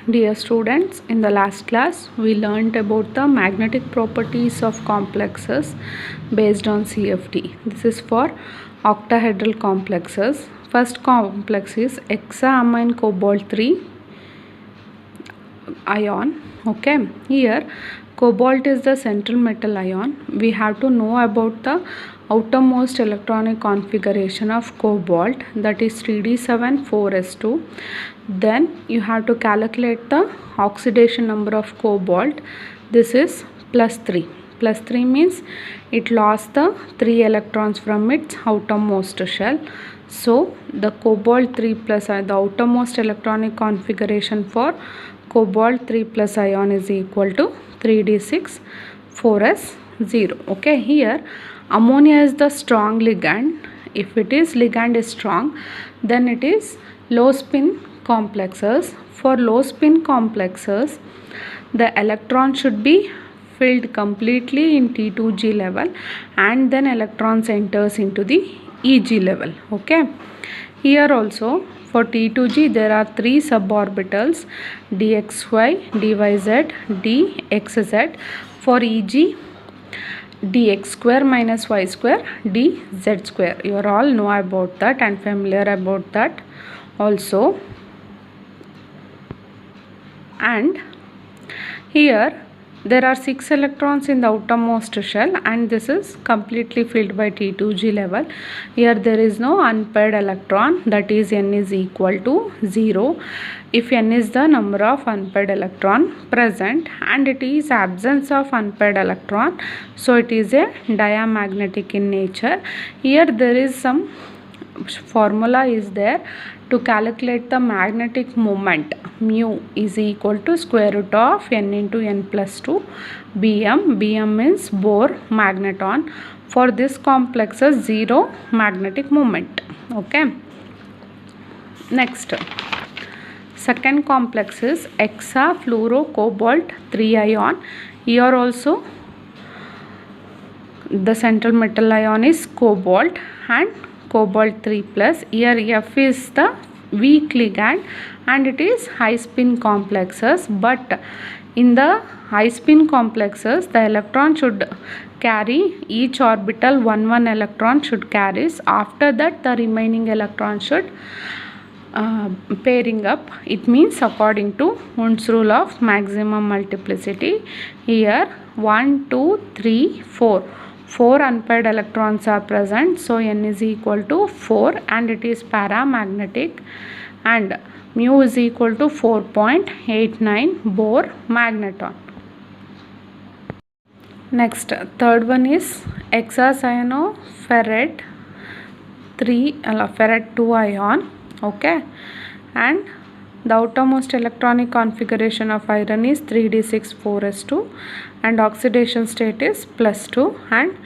Dear students, in the last class we learnt about the magnetic properties of complexes based on CFT. This is for octahedral complexes. First complex is hexaamine cobalt 3 ion. Okay, here cobalt is the central metal ion. We have to know about the outermost electronic configuration of cobalt, that is 3d7 4s2. Then you have to calculate the oxidation number of cobalt. This is plus 3. Plus 3 means it lost the 3 electrons from its outermost shell. So the cobalt 3 plus the outermost electronic configuration for cobalt 3 plus ion is equal to 3d6 4s0. Okay, here ammonia is the strong ligand. If it is ligand is strong, then it is low spin complexes. For low spin complexes, the electron should be filled completely in T2G level and then electrons enters into the EG level. Okay, here also for T2G there are 3 suborbitals dxy, dyz, dxz. For EG, dx square minus y square, dz square. You are all know about that and familiar about that also. And here there are 6 electrons in the outermost shell and this is completely filled by T2G level. Here there is no unpaired electron, that is n is equal to 0 if n is the number of unpaired electron present and it is absence of unpaired electron, so it is a diamagnetic in nature. Here there is some formula is there to calculate the magnetic moment. Mu is equal to square root of n into n plus 2 Bm. Bm means Bohr magneton. For this complex is 0 magnetic moment. Okay. Next, second complex is hexafluorocobalt 3 ion. Here also the central metal ion is cobalt and cobalt 3 plus. Here F is the weak ligand and it is high spin complexes, but in the high spin complexes the electron should carry each orbital 1 electron should carries. After that the remaining electron should pairing up. It means according to Hund's rule of maximum multiplicity. Here 1 2 3 4 4 unpaired electrons are present, so n is equal to 4 and it is paramagnetic and mu is equal to 4.89 Bohr magneton. Next, third one is hexacyanoferrate 2 ion. Okay, and the outermost electronic configuration of iron is 3d6 4s2 and oxidation state is plus 2 and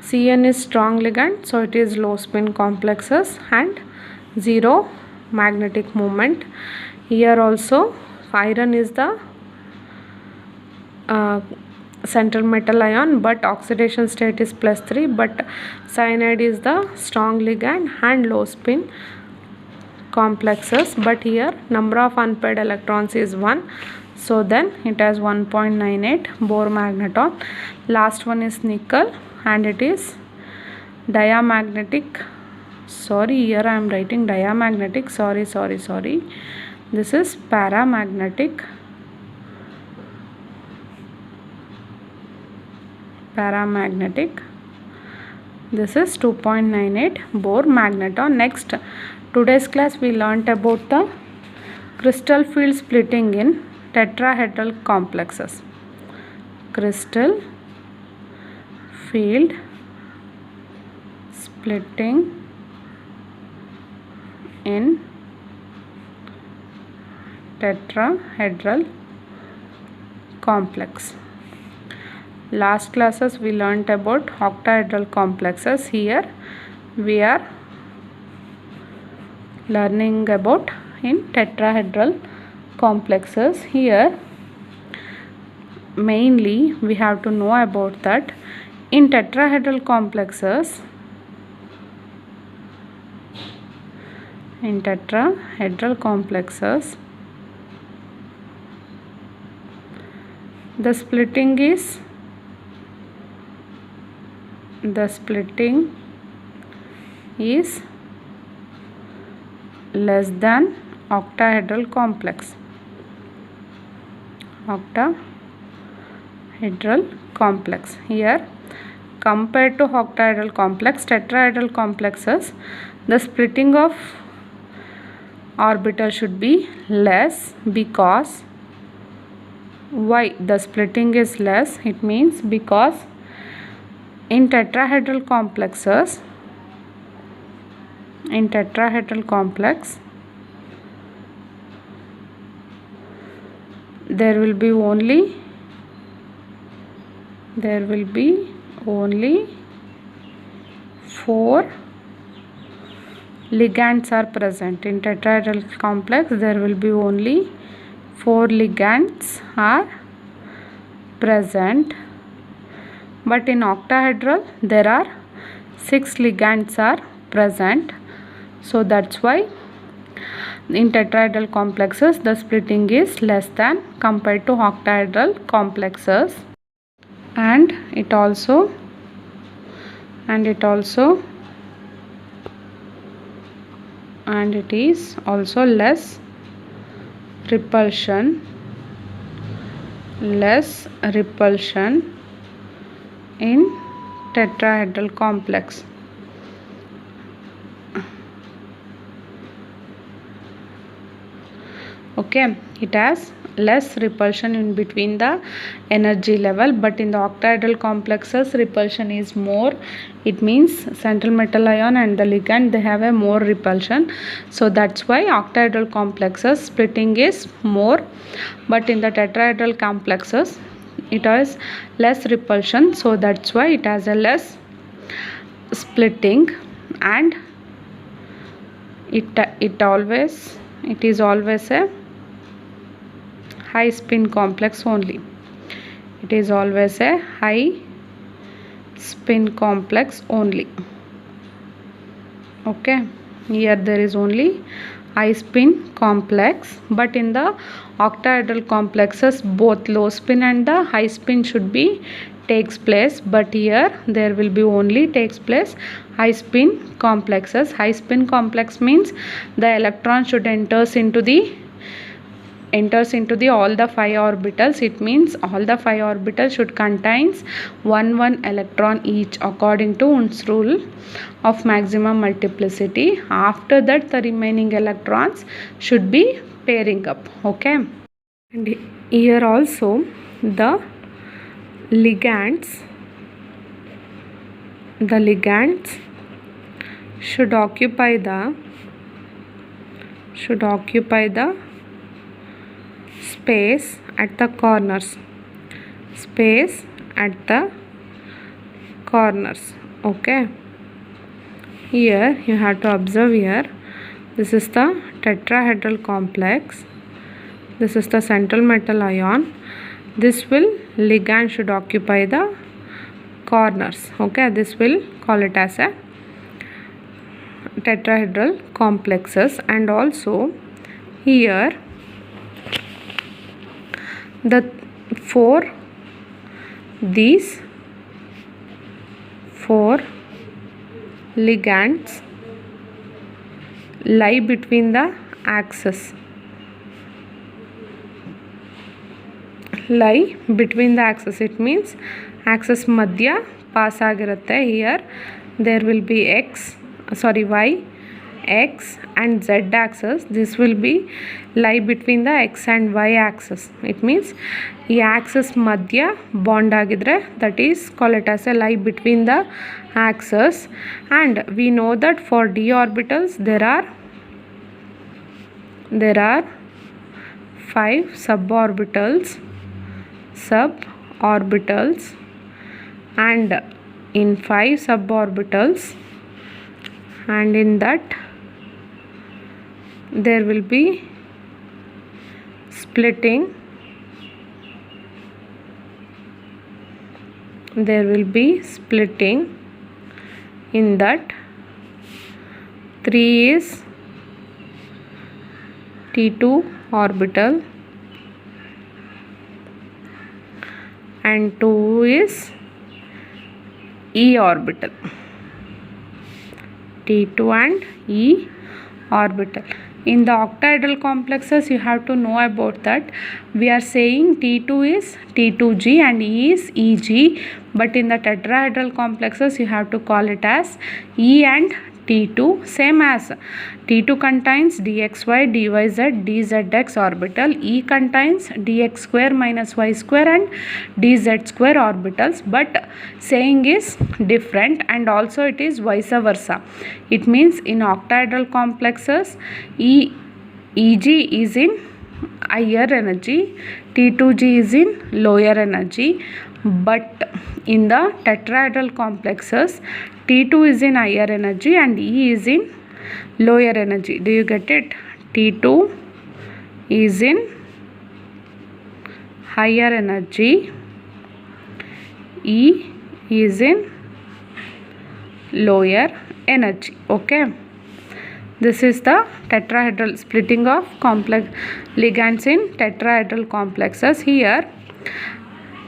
Cn is strong ligand, so it is low spin complexes and 0 magnetic moment. Here also iron is the central metal ion, but oxidation state is plus 3, but cyanide is the strong ligand and low spin complexes, but here number of unpaired electrons is 1, so then it has 1.98 Bohr magneton. Last one is nickel and it is diamagnetic. Sorry, here I am writing diamagnetic. Sorry. This is paramagnetic. This is 2.98 Bohr magneton. Next, today's class we learnt about the crystal field splitting in tetrahedral complexes. Crystal field splitting in tetrahedral complex. Last classes we learnt about octahedral complexes. Here we are learning about in tetrahedral complexes. Here mainly we have to know about that in tetrahedral complexes, the splitting is less than octahedral complex. Here, compared to octahedral complex, tetrahedral complexes, the splitting of orbital should be less. Because why the splitting is less? It means because in tetrahedral complexes, there will be only 4 ligands are present. In tetrahedral complex, there will be only 4 ligands are present, but in octahedral there are 6 ligands are present. So that's why in tetrahedral complexes the splitting is less than compared to octahedral complexes, and it is also less repulsion in tetrahedral complex. Okay, it has less repulsion in between the energy level, but in the octahedral complexes repulsion is more. It means central metal ion and the ligand, they have a more repulsion. So that's why octahedral complexes splitting is more, but in the tetrahedral complexes it has less repulsion. So that's why it has a less splitting, and it is always a high spin complex only. It is always a high spin complex only. Okay, here there is only high spin complex, but in the octahedral complexes both low spin and the high spin should be takes place, but here there will be only takes place high spin complexes. High spin complex means the electron should enters into the all the 5 orbitals. It means all the 5 orbitals should contains one electron each according to Und's rule of maximum multiplicity. After that the remaining electrons should be pairing up. Okay, and here also the ligands should occupy the space at the corners. Okay, here you have to observe, here this is the tetrahedral complex, this is the central metal ion, this will ligand should occupy the corners. Okay, this will call it as a tetrahedral complexes. And also here these 4 ligands lie between the axes. It means axis madhya pass ಆಗಿರುತ್ತೆ. Here there will be y, x and z axis. This will be lie between the x and y axis. It means ಈ axis madhya bond ಆಗಿದ್ರೆ that is call it as a lie between the axes. And we know that for d orbitals there are 5 suborbitals, and in 5 suborbitals, and in that there will be splitting. In that 3 is T2 orbital, and 2 is E orbital. T2 and E orbital. In the octahedral complexes, you have to know about that. We are saying T2 is T2G and E is EG, but in the tetrahedral complexes, you have to call it as E and T2, same as T2 contains dxy, dyz, dzx orbital, E contains dx square minus y square and dz square orbitals, but saying is different, and also it is vice versa. It means in octahedral complexes, EG is in higher energy, T2G is in lower energy, but in the tetrahedral complexes, T2 is in higher energy and E is in lower energy. Do you get it? T2 is in higher energy, E is in lower energy. Okay. This is the tetrahedral splitting of complex ligands in tetrahedral complexes. Here,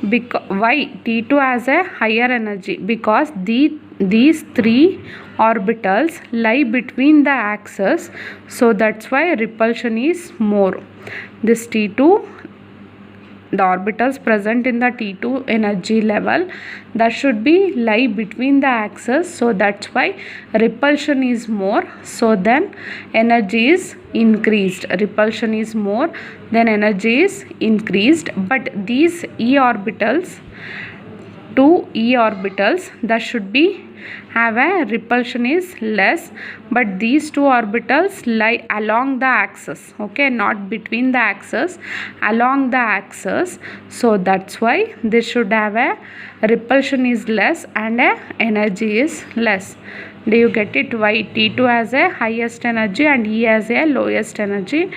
why T2 has a higher energy? Because these three orbitals lie between the axes, so that's why repulsion is more. This T2, the orbitals present in the T2 energy level, that should be lie between the axes, so that's why repulsion is more, so then energy is increased. Repulsion is more, then energy is increased. But these E orbitals, two E orbitals, that should be have a repulsion is less, but these two orbitals lie along the axis, okay, not between the axis, along the axis, so that's why this should have a repulsion is less and a energy is less. Do you get it? Why T2 has a highest energy and E has a lowest energy?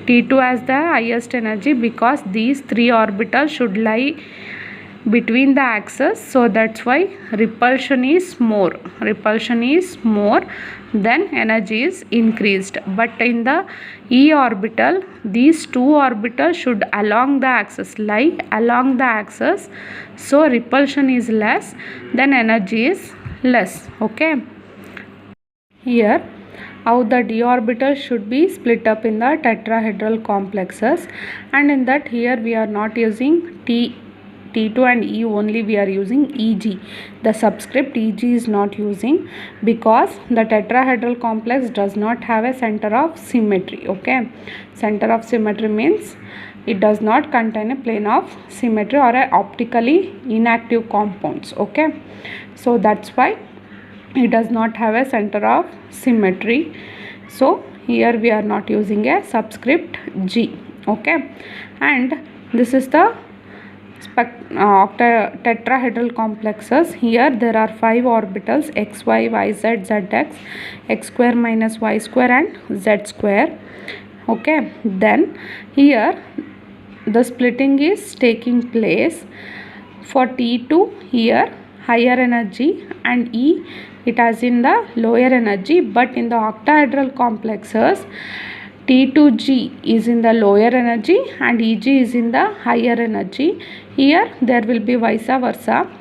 T2 has the highest energy because these three orbitals should lie between the axes, so that's why repulsion is more. Repulsion is more, then energy is increased. But in the E orbital, these two orbitals should along the axis, lie along the axis, so repulsion is less, then energy is less. Okay. Here, how the d orbital should be split up in the tetrahedral complexes, and in that here we are not using T2 and E only, we are using EG. The subscript EG is not using because the tetrahedral complex does not have a center of symmetry. Okay, center of symmetry means it does not contain a plane of symmetry or a optically inactive compounds. Okay, so that's why it does not have a center of symmetry, so here we are not using a subscript G. Okay, and this is the tetrahedral complexes. Here there are 5 orbitals x, y, y, z, zx, x square minus y square and z square. Okay, then here the splitting is taking place for T2. Here higher energy and E it has in the lower energy, but in the octahedral complexes T2G is in the lower energy and EG is in the higher energy. Here there will be vice versa.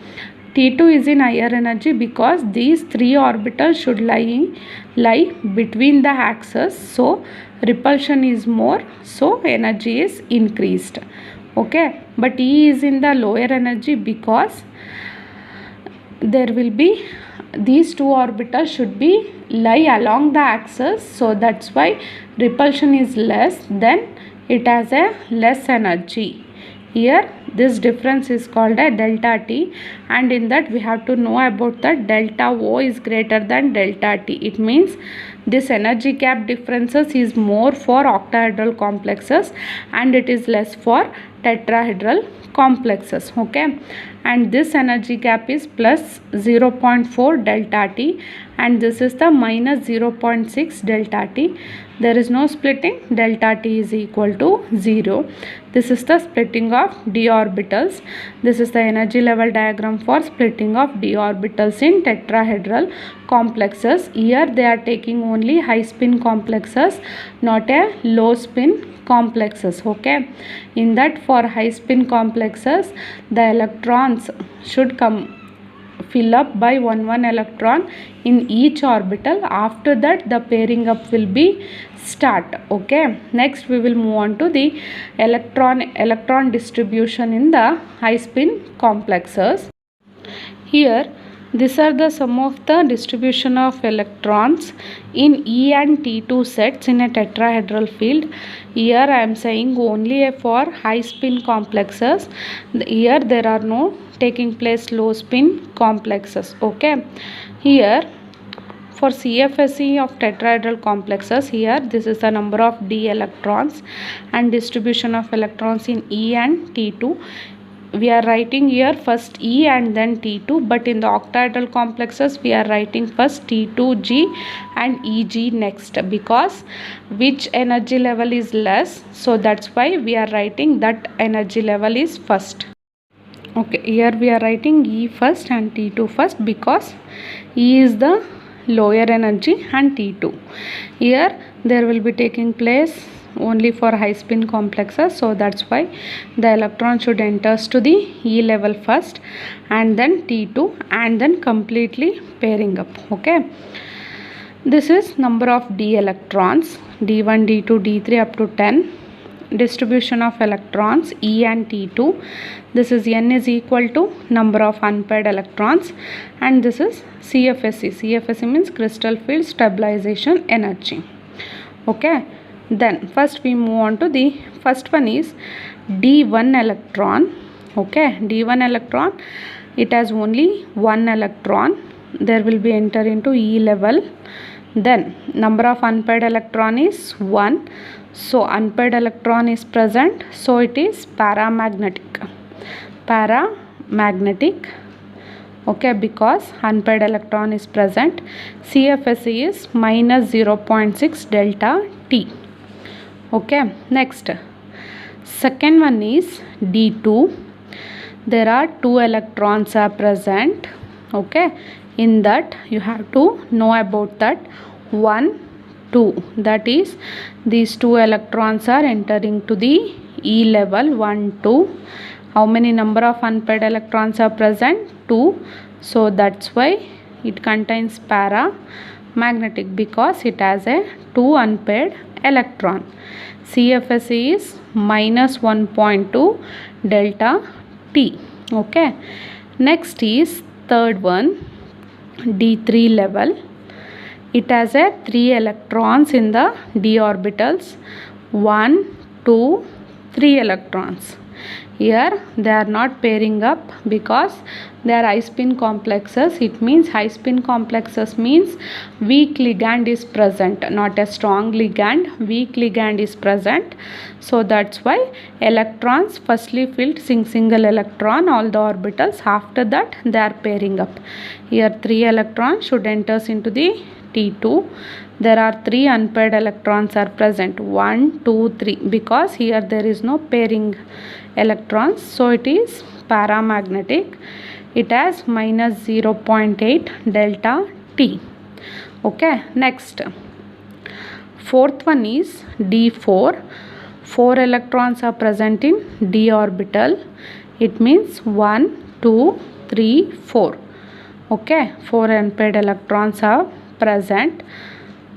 T2 is in higher energy because these three orbitals should lie between the axes, so repulsion is more, so energy is increased. Okay, but E is in the lower energy because there will be these two orbitals should be lie along the axis, so that's why repulsion is less, then it has a less energy. Here this difference is called a delta T, and in that we have to know about that delta O is greater than delta T. It means this energy gap differences is more for octahedral complexes and it is less for tetrahedral complexes. Okay, and this energy gap is plus 0.4 delta T and this is the minus 0.6 delta T. There is no splitting, delta T is equal to 0. This is the splitting of d orbitals. This is the energy level diagram for splitting of d orbitals in tetrahedral complexes. Here they are taking only high spin complexes, not a low spin complexes. Okay, in that for high spin complexes, the electrons should fill up by one electron in each orbital. After that the pairing up will be start. Okay, next we will move on to the electron distribution in the high spin complexes. Here these are the sum of the distribution of electrons in E and T2 sets in a tetrahedral field. Here I am saying only for high spin complexes. Here there are no taking place low spin complexes. Okay, here for CFSE of tetrahedral complexes, here this is the number of d electrons and distribution of electrons in E and T2. We are writing here first E and then T2, but in the octahedral complexes we are writing first T2G and EG next, because which energy level is less, so that's why we are writing that energy level is first. Okay, here we are writing E first and T2 first because E is the lower energy and T2. Here there will be taking place only for high spin complexes, so that's why the electron should enters to the E level first and then T2 and then completely pairing up. Okay, this is number of d electrons, d1 d2 d3 up to 10. Distribution of electrons E and T2, this is n is equal to number of unpaired electrons, and this is CFSE. CFSE means crystal field stabilization energy. Okay, then first we move on to the first one is d1 electron. Okay, d1 electron, it has only one electron, there will be enter into E level. Then number of unpaired electron is 1, so unpaired electron is present, so it is paramagnetic. Okay, because unpaired electron is present. CFSE is minus 0.6 delta T. Okay, next second one is D2. There are 2 electrons are present. Okay, in that you have to know about that 1, 2, that is these 2 electrons are entering to the E level 1, 2. How many number of unpaired electrons are present? 2. So that's why it contains paramagnetic, because it has a 2 unpaired electron. CFSE is minus 1.2 delta T. Okay, next is third one, D3 level. It has a 3 electrons in the d orbitals, 1, 2, 3 electrons. Here they are not pairing up because they are high spin complexes. It means high spin complexes means weak ligand is present, not a strong ligand. Weak ligand is present, so that's why electrons firstly filled single electron all the orbitals. After that they are pairing up. Here 3 electrons should enters into the T2. There are 3 unpaired electrons are present, 1, 2, 3, because here there is no pairing electrons, so it is paramagnetic. It has minus 0.8 delta T. Okay, next fourth one is D4. 4 electrons are present in d orbital. It means 1, 2, 3, 4. Okay, 4 unpaired electrons are present.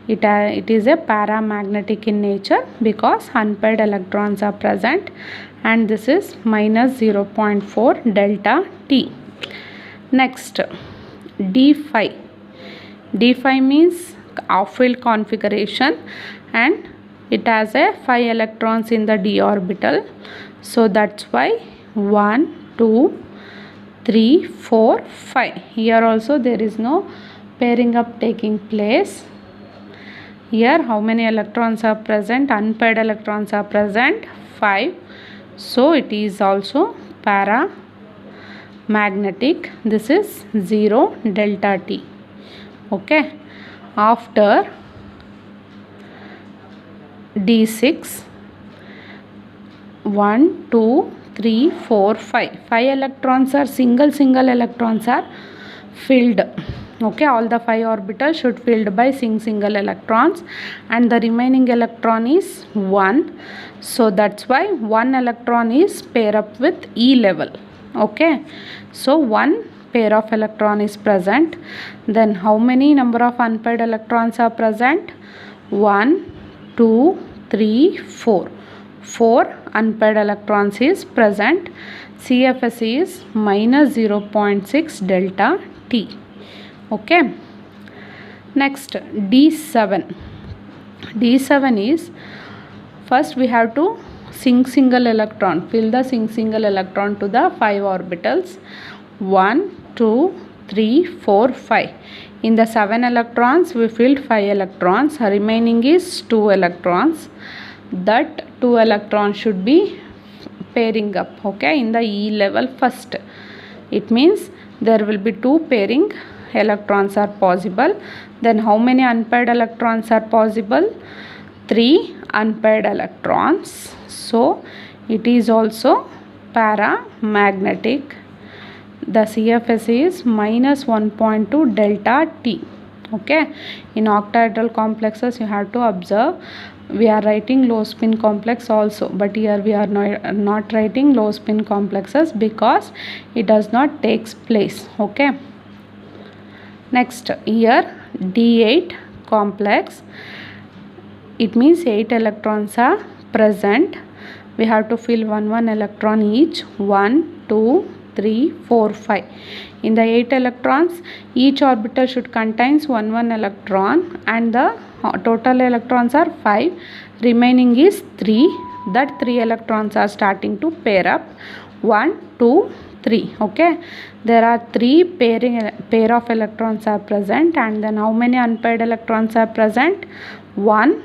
It is a paramagnetic in nature because unpaired electrons are present, and this is minus 0.4 delta T. Next D5. D5 means off-field configuration, and it has a 5 electrons in the d orbital, so that's why 1, 2, 3, 4, 5. Here also there is no pairing up taking place. Here how many electrons are present? Unpaired electrons are present, 5. So it is also paramagnetic. This is 0 delta T. Okay. After D6, 1, 2, 3, 4, 5. 5 electrons are single electrons are filled. Okay, all the 5 orbitals should filled by single electrons, and the remaining electron is 1. So that's why 1 electron is pair up with E level. Okay, so 1 pair of electron is present. Then how many number of unpaired electrons are present? 1, 2, 3, 4. 4 unpaired electrons is present. CFS is minus 0.6 delta T. Okay, next D7. D7 is, first we have to single electron, fill the single electron to the 5 orbitals. 1, 2, 3, 4, 5. In the 7 electrons we filled 5 electrons, remaining is 2 electrons. That 2 electrons should be pairing up, okay, in the E level first. It means there will be 2 pairing electrons are possible. Then how many unpaired electrons are possible? 3 unpaired electrons. So it is also paramagnetic. The CFS is minus 1.2 delta T. Okay, in octahedral complexes you have to observe, we are writing low spin complex also, but here we are not writing low spin complexes because it does not takes place. Okay, next here D8 complex, it means 8 electrons are present. We have to fill one electron each. 1, 2, 3, 4, 5. In the 8 electrons, each orbital should contains one electron, and the total electrons are 5. Remaining is 3. That 3 electrons are starting to pair up. 1, 2, 3. Okay, there are 3 pair of electrons are present, and then how many unpaired electrons are present? 1,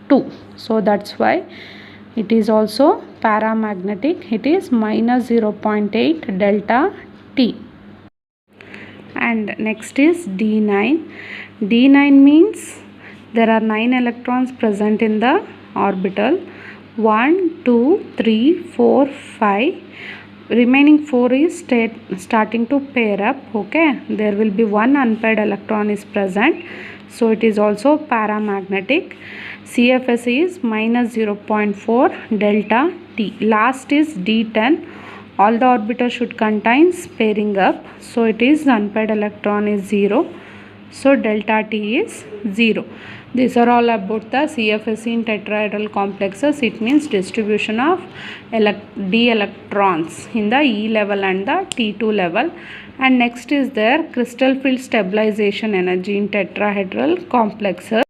2. So that's why it is also paramagnetic. It is minus 0.8 delta T. And next is D9. D9 means there are 9 electrons present in the orbital. 1, 2, 3, 4, 5. Remaining 4 is starting to pair up. Okay, there will be 1 unpaired electron is present. So it is also paramagnetic. CFS is minus 0.4 delta T. Last is D10. All the orbitals should contains pairing up. So it is unpaired electron is 0. So delta T is 0. These are all about the CFS in tetrahedral complexes. It means distribution of d electrons in the E level and the T2 level. And next is their crystal field stabilization energy in tetrahedral complexes.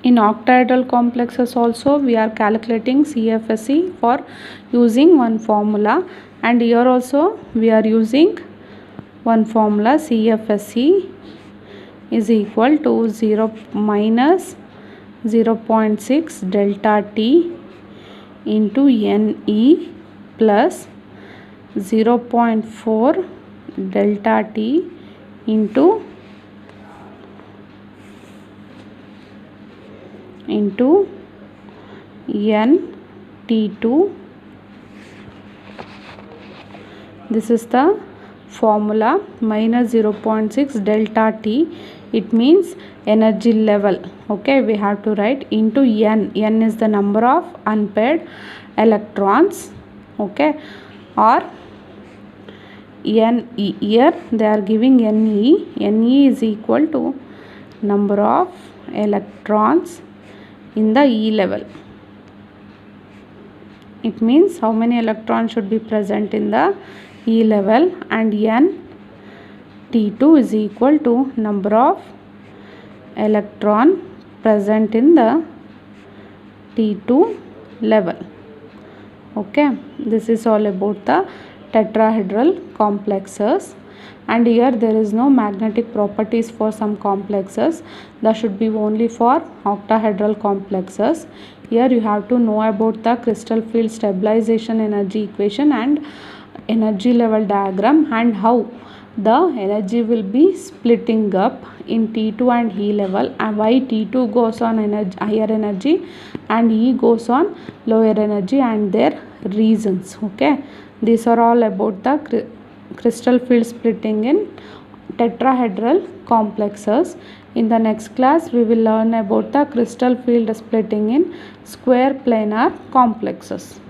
In octahedral complexes also we are calculating CFSE for using one formula, and here also we are using one formula. CFSE is equal to 0 minus 0.6 delta T into NE plus 0.4 delta T into NT2. This is the formula, minus 0.6 delta T. It means energy level. Okay, we have to write into N. N is the number of unpaired electrons. Okay, or NE. Here they are giving NE. NE is equal to number of electrons in the E level. It means how many electrons should be present in the E level, and N T2 is equal to number of electron present in the T2 level. Okay, this is all about the tetrahedral complexes. And here there is no magnetic properties for some complexes. That should be only for octahedral complexes. Here you have to know about the crystal field stabilization energy equation and energy level diagram, and how the energy will be splitting up in T2 and E level, and why T2 goes on higher energy and E goes on lower energy, and their reasons. Okay, these are all about the crystal field splitting in tetrahedral complexes. In the next class, we will learn about the crystal field splitting in square planar complexes.